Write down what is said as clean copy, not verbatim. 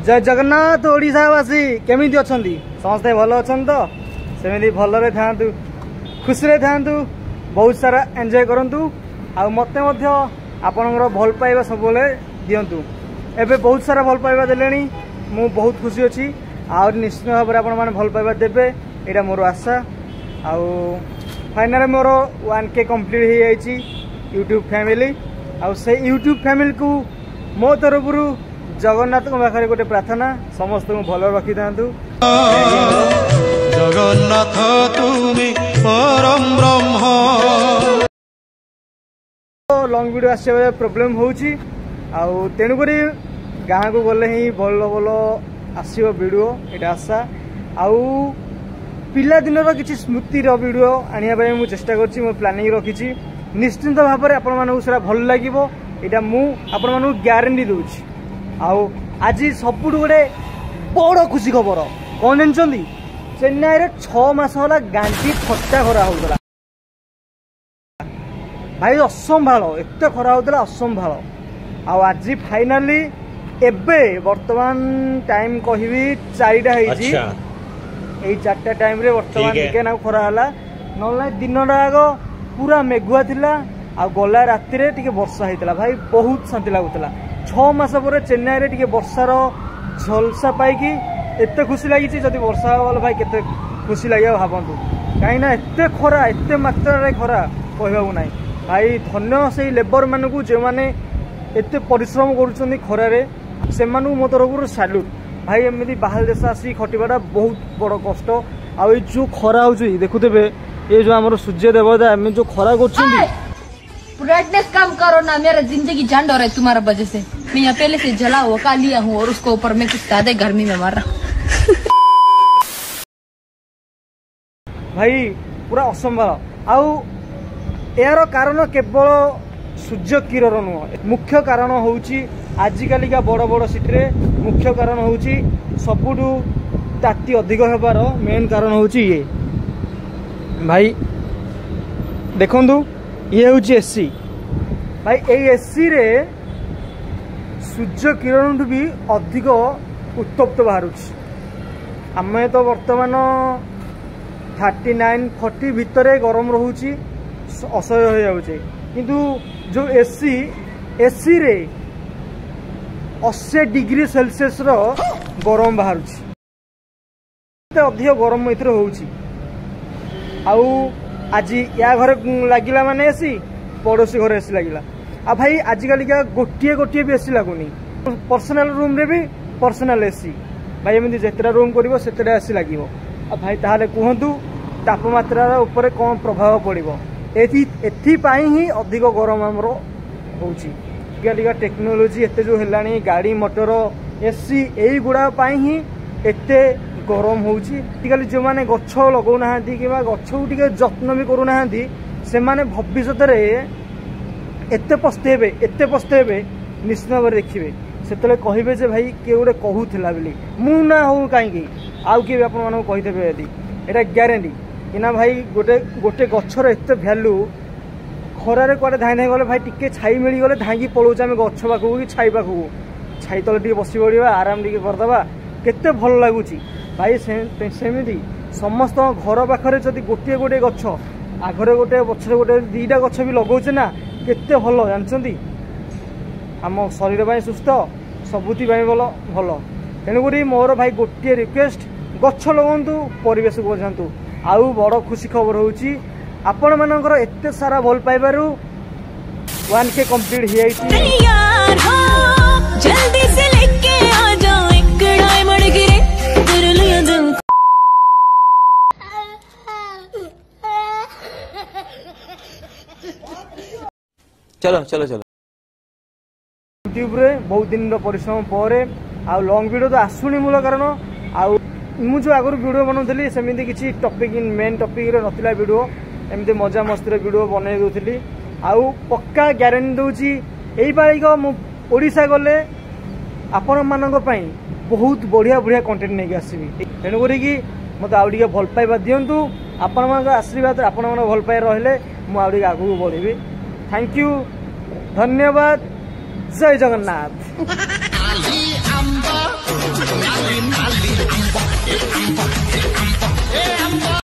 जय जगन्नाथ ओडिशावासी केमिति अछंती समस्ते भल अछन तो सेमिति भलरे थांतु खुशी रे थांतु बहुत सारा एंजॉय करंतु आ मते मध्य आपनकर भल पाइबा सब बेले दियंतु एबे बहुत सारा भल पाइबा देलेनी मु बहुत खुशी अछि आ निश्चित भाव में आपण माने भल पाइबा देबे एटा मोर आशा आ फाइनल मोर 1K कंप्लीट हो जाइछि यूट्यूब फैमिली आ से यूट्यूब फैमिली को मो तरफरु जगन्नाथ को पाखे गोटे प्रार्थना समस्त को भल रखी था जगन्नाथ तुमी परम ब्रह्म लॉन्ग वीडियो आसे प्रोब्लेम होउची आ तेणुक गाँ को गले ही भल भल आसो वीडियो यहाँ आशा आउ पिला दिन किसी स्मृतिर वीडियो आने मुझे चेष्टा करछि मो प्लानिंग रखी निश्चिंत भाव में आपण मानू सेटा भल लागिवो एटा मु आपण मानू ग्यारंटी दूची आउ आज सबुठ गोटे बड़ खुशी खबर कौन जानते चेन्नई रे 6 मास होला गांधी फटा खरा होता भाई असंभाल एत खरा होता असंभाल आउ आज फाइनाली एबे वर्तमान टाइम कहबी 4टा होईची एई 4टा टाइम रे वर्तमान टिके ना खरा हला नला दिनडा आगो पूरा मेघुआ थिला आ गला राति रे टिके वर्षा हेतला भाई बहुत शांति लागुतला 6 मास पर चेन्नई रे टिके वर्षार झलसा पाइकी एते खुशी लगी जदि वर्षा हो भाई केते खुशी लगे भावतु कहीं ना एते खरा एते मात्रा रे खरा कहबा नहीं भाई धन्य से लेबर मानू जो मैंने एते परिश्रम करुछंदी खरा रे से मो तरफ सैल्यूट भाई एमती बाहर देश आसी खटिबाटा बहुत बड़ कष्ट आ जो खरा हो देखुथे ये जो आम सूर्य देवता एम जो खरा कर ब्राइटनेस कम करो ना, मेरा जिंदगी जान रहा है तुम्हारा वजह से। मैं यहाँ पहले से जला हुआ का लिया हूँ और उसको ऊपर में कुछ ज्यादा गर्मी में मार रहा भाई पूरा असंभाल आउ यार कारण केवल सूर्य किरण नुह मुख्य कारण होउची आजिकाली का बड़ बड़ सिटी रे मुख्य कारण होउची सबुठू ताती अधिक हेबार मेन कारण होउची ये भाई देखंतु ये होउची एसी भाई ए एसी रे सूर्य किरण भी अधिक उत्तप्त बाहरुची आमे तो वर्तमान 39-40 भितर गरम रोची असह्य हो जाऊे किंतु जो एसी रे 80 डिग्री सेल्सियस रो गरम बाहर अधिक गरम इधर होउची आउ आज या घर लगिला माने एसी पड़ोसी घर एसी लगिला आ भाई आजिकल क्या गोटे गोटे भी एसी लगुनी पर्सनल रूम रे भी पर्सनल एसी भाई एमती जितना रूम करिवो सेतेटा एसी लागिवो आ भाई ताहले कहतु तापमात्रा ऊपर कौन प्रभाव पड़ो एथिपाई ही अधिक गरम आमर होउची टेक्नोलोजी एते जो हेलानी गाड़ी मोटर एसी यही गुड़ा ही एते गरम होउची आजिकल जो माने गछ लगौ नाहांती कि गछ को टिके जत्न भी करू नाहांती से माने भविष्यत रे एते पस्तेबे निश्चित भाव देखिए से कहे जे भाई किए गोटे कहूला बोली मु ना हो कहीं आउ किए आपको कहीदेवे यदि एटा ग्यारंटी कि ना भाई गोटे गोटे गछर एत भैल्यू खरारे कुआडे धाई धाई गले भाई टिके छाई मिली गले धाई पलाऊे आम गछ पाखक कि छाई पाखक छाई तले टिके बसी पड़ा आराम टिके करदे केते भल लगुच भाई सेमती समस्त घर पाखे जदि गोटे गोटे गछ आगरे गोटे पछरे गोटे 2टा गछ भी लगौचे ना केते भल जानते आम शरीर भाई सुस्थ सबुति भल भल तेणुक मोर भाई गोटे रिक्वेस्ट गछ लगंतु परिवेश को बचातु आउ बड़ खुशी खबर होउची आपण मानकर एते सारा भल पाइबारु 1K कंप्लीट हो जल्दी से लेके आ जाओ एक डायमंड गिरे तेरे लिए दिल चलो चलो चलो यूट्यूब रे बहुत दिन परिश्रम पर आ लॉन्ग वीडियो तो आसुनी मूल कारण आउ मु जो आगु वीडियो बनाऊली सेमती किसी टॉपिक मेन टॉपिक रे नथिला वीडियो एमती मजा मस्ती वीडियो बनई दूसरी आउ पक्का ग्यारंटी दूची यही पारिक ओडिशा गले आपण मानक पई बहुत बढ़िया बढ़िया कंटेंट नहीं आसबि तेणुक मत आउ टे भल पाइबा दिंतु आपण मान आशीर्वाद आपण मान भल पाई रहिले मुझे आगू बढ़ी। थैंक यू, धन्यवाद, जय जगन्नाथ।